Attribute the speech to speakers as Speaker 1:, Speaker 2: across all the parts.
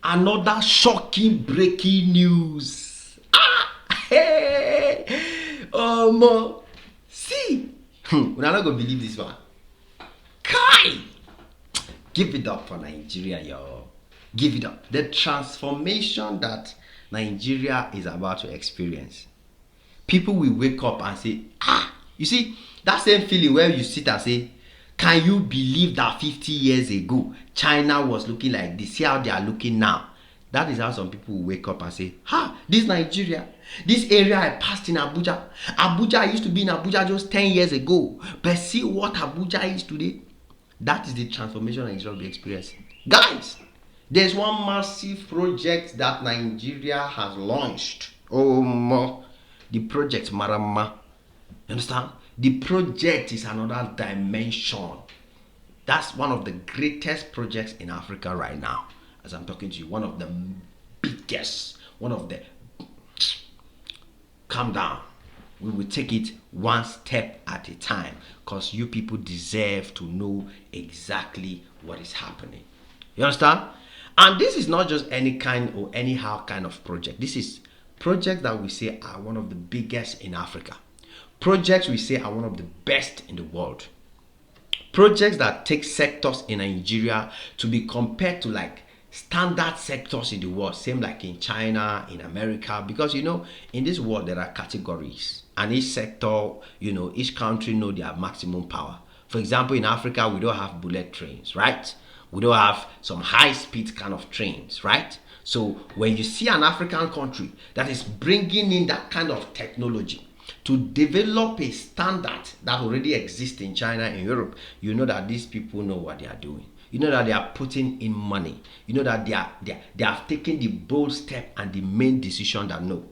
Speaker 1: Another shocking breaking news. Hey, see, we're not gonna believe this one. Kai, give it up for Nigeria, y'all. Give it up. The transformation that Nigeria is about to experience. People will wake up and say, you see, that same feeling where you sit and say, can you believe that 50 years ago, China was looking like this? See how they are looking now. That is how some people will wake up and say, this Nigeria, this area I passed in Abuja. Abuja, I used to be in Abuja just 10 years ago. But see what Abuja is today. That is the transformation Nigeria will be experiencing. Guys, there's one massive project that Nigeria has launched. The project Marama. You understand? The project is another dimension. That's one of the greatest projects in Africa right now. As I'm talking to you, one of the biggest, one of the... Calm down. We will take it one step at a time, because you people deserve to know exactly what is happening. You understand? And this is not just any kind or anyhow kind of project. This is projects that we say are one of the biggest in Africa. Projects we say are one of the best in the world. Projects that take sectors in Nigeria to be compared to like standard sectors in the world, same like in China, in America, because in this world there are categories, and each sector, each country know their maximum power. For example, in Africa, we don't have bullet trains, right? We don't have some high-speed kind of trains, right? So when you see an African country that is bringing in that kind of technology to develop a standard that already exists in China and Europe, you know that these people know what they are doing. You know that they are putting in money. You know that they have taken the bold step and the main decision that no,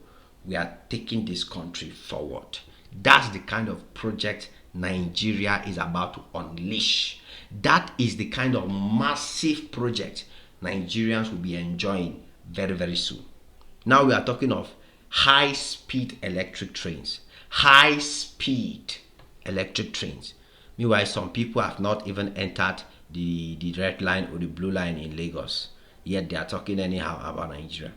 Speaker 1: we are taking this country forward. That's the kind of project Nigeria is about to unleash. That is the kind of massive project Nigerians will be enjoying very, very soon. Now we are talking of high-speed electric trains. High-speed electric trains. Meanwhile, some people have not even entered the red line or the blue line in Lagos, yet they are talking anyhow about Nigeria.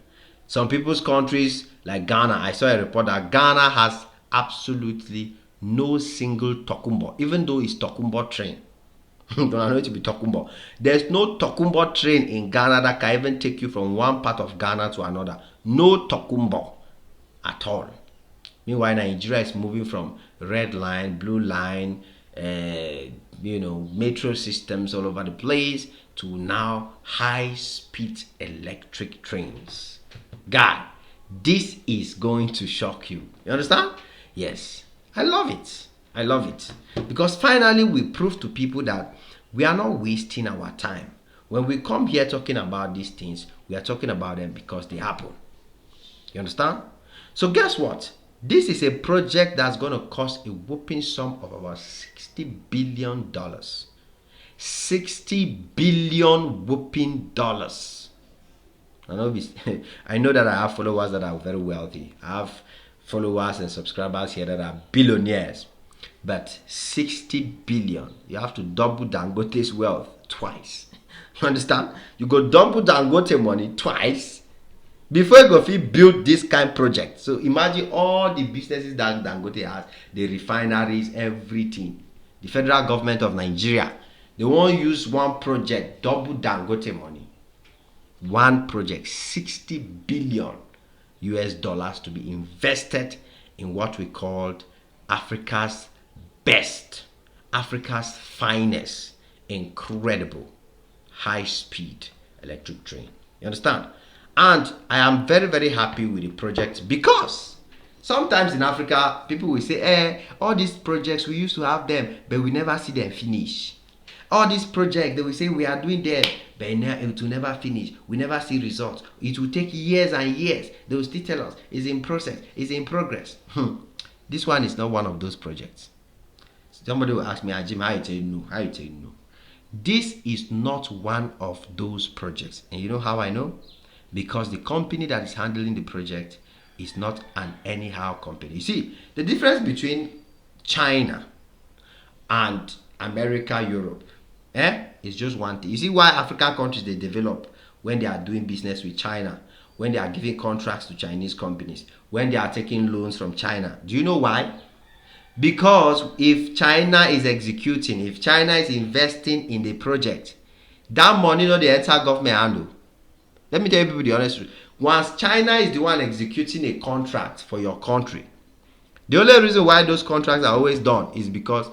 Speaker 1: Some people's countries like Ghana, I saw a report that Ghana has absolutely no single Tokumbo, even though it's Tokumbo train. Don't know it to be Tokumbo. There's no Tokumbo train in Ghana that can even take you from one part of Ghana to another. No Tokumbo at all. Meanwhile, Nigeria is moving from red line, blue line, metro systems all over the place to now high-speed electric trains. Guy, this is going to shock you. You understand? Yes. I love it. I love it. Because finally we prove to people that we are not wasting our time. When we come here talking about these things, we are talking about them because they happen. You understand? So guess what? This is a project that's going to cost a whopping sum of about $60 billion. $60 billion whopping dollars. I know that I have followers that are very wealthy. I have followers and subscribers here that are billionaires. But 60 billion, you have to double Dangote's wealth twice. You understand? You go double Dangote money twice before you go build this kind of project. So imagine all the businesses that Dangote has, the refineries, everything. The federal government of Nigeria, they won't use one project, double Dangote money. One project, 60 billion US dollars to be invested in what we called Africa's best, Africa's finest, incredible, high-speed electric train. You understand? And I am very, very happy with the project, because sometimes in Africa, people will say, all these projects, we used to have them, but we never see them finish. All these projects, they will say we are doing them, but it will never finish. We never see results. It will take years and years. They will still tell us, it's in process, it's in progress. This one is not one of those projects. Somebody will ask me, Jim, how you tell you no? How you tell you no? This is not one of those projects. And you know how I know? Because the company that is handling the project is not an anyhow company. You see, the difference between China and America, Europe, is just one thing. You see why African countries, they develop when they are doing business with China, when they are giving contracts to Chinese companies, when they are taking loans from China. Do you know why? Because if China is executing, if China is investing in the project, that money no dey enter government handle. Let me tell you people the honest truth. Once China is the one executing a contract for your country, the only reason why those contracts are always done is because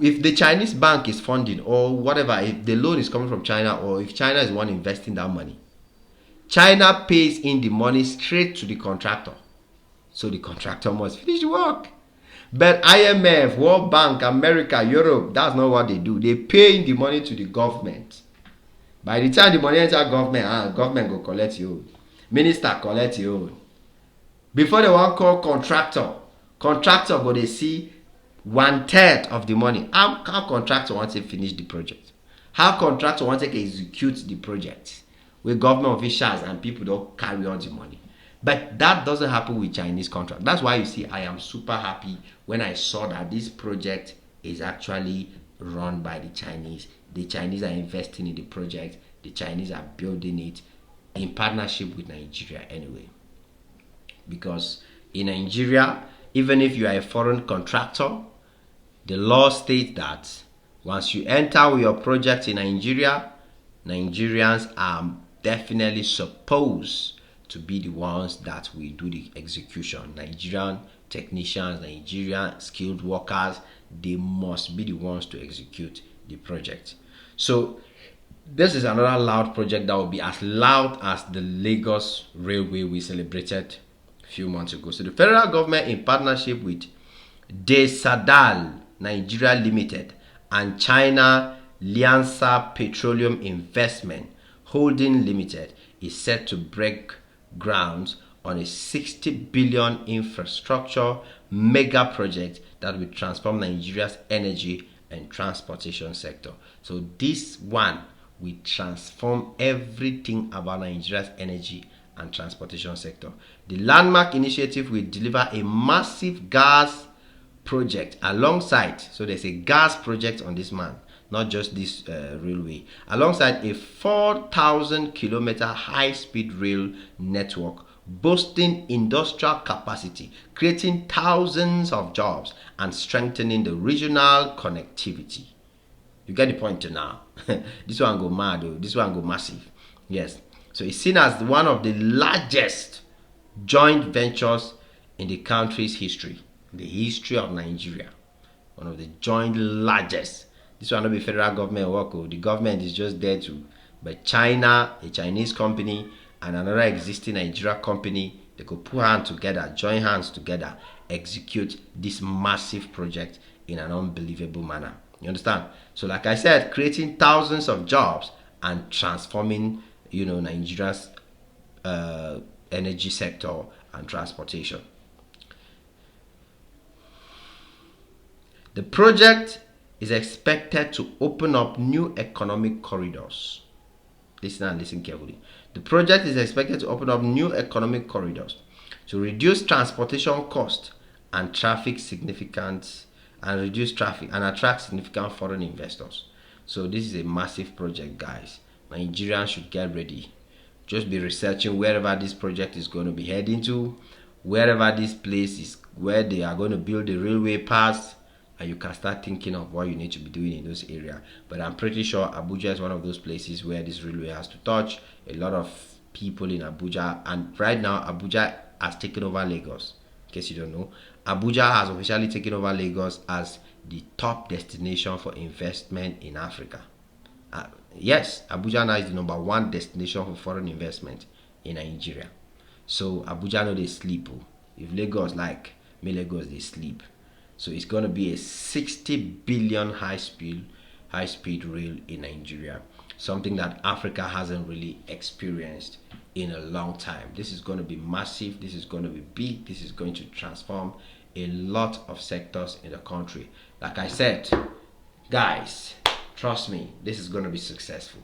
Speaker 1: if the Chinese bank is funding or whatever, if the loan is coming from China or if China is the one investing that money, China pays in the money straight to the contractor. So the contractor must finish the work. But IMF, World Bank, America, Europe, that's not what they do. They pay in the money to the government. By the time the money enter government, government go collect you. Minister collect you. Before they want call contractor go they see 1/3 of the money. How contractor want to finish the project? How contractor want to execute the project? With government officials and people don't carry on the money. But that doesn't happen with Chinese contract. That's why you see I am super happy when I saw that this project is actually run by the Chinese. The Chinese are investing in the project. The Chinese are building it in partnership with Nigeria anyway. Because in Nigeria, even if you are a foreign contractor, the law states that once you enter with your project in Nigeria, Nigerians are definitely supposed to be the ones that will do the execution. Nigerian technicians, Nigerian skilled workers, they must be the ones to execute the project. So this is another loud project that will be as loud as the Lagos Railway we celebrated a few months ago. So the federal government, in partnership with Desadal Nigeria Limited and China Liansa Petroleum Investment Holding Limited, is set to break grounds on a 60 billion infrastructure mega project that will transform Nigeria's energy and transportation sector. So this one will transform everything about Nigeria's energy and transportation sector. The landmark initiative will deliver a massive gas project alongside, so there's a gas project on this man, not just this railway, alongside a 4,000 kilometer high-speed rail network boasting industrial capacity, creating thousands of jobs and strengthening the regional connectivity. You get the point now. This one go mad though. This one go massive. Yes. So it's seen as one of the largest joint ventures in the country's history, the history of Nigeria. One of the joint largest. This one will be federal government work. The government is just there to, but China, a Chinese company, and another existing Nigeria company, they could put hands together, join hands together, execute this massive project in an unbelievable manner. You understand? So like I said, creating thousands of jobs and transforming, Nigeria's energy sector and transportation. The project is expected to open up new economic corridors. Listen and listen carefully. The project is expected to open up new economic corridors to reduce transportation costs and traffic significant and reduce traffic and attract significant foreign investors. So this is a massive project, guys. Nigerians should get ready. Just be researching wherever this project is going to be heading to, wherever this place is, where they are going to build the railway pass, and you can start thinking of what you need to be doing in those areas. But I'm pretty sure Abuja is one of those places where this railway has to touch. A lot of people in Abuja, and right now Abuja has taken over Lagos. In case you don't know, Abuja has officially taken over Lagos as the top destination for investment in Africa. Yes, Abuja now is the number one destination for foreign investment in Nigeria. So Abuja no dey sleep. If Lagos like, me Lagos they sleep. So it's going to be a 60 billion high-speed rail in Nigeria. Something that Africa hasn't really experienced in a long time. This is going to be massive. This is going to be big. This is going to transform a lot of sectors in the country. Like I said, guys, trust me, this is going to be successful.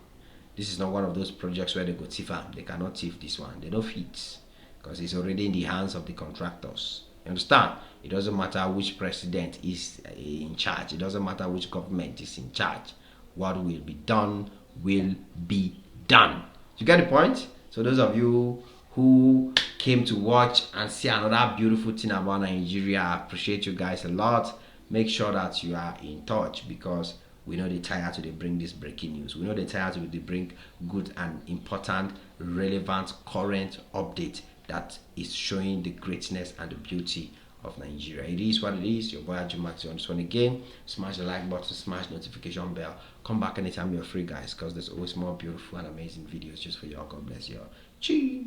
Speaker 1: This is not one of those projects where they go thief am. They cannot thief this one. They don't fit because it's already in the hands of the contractors. You understand? It doesn't matter which president is in charge. It doesn't matter which government is in charge. What will be done will be done. You get the point? So those of you who came to watch and see another beautiful thing about Nigeria, I appreciate you guys a lot. Make sure that you are in touch, because we know they tire to they bring this breaking news. We know they tire to they bring good and important, relevant, current update that is showing the greatness and the beauty of Nigeria. It is what it is. Your boy Ajumax on this one again. Smash the like button, smash the notification bell. Come back anytime you're free, guys, because there's always more beautiful and amazing videos just for y'all. God bless y'all. Cheers.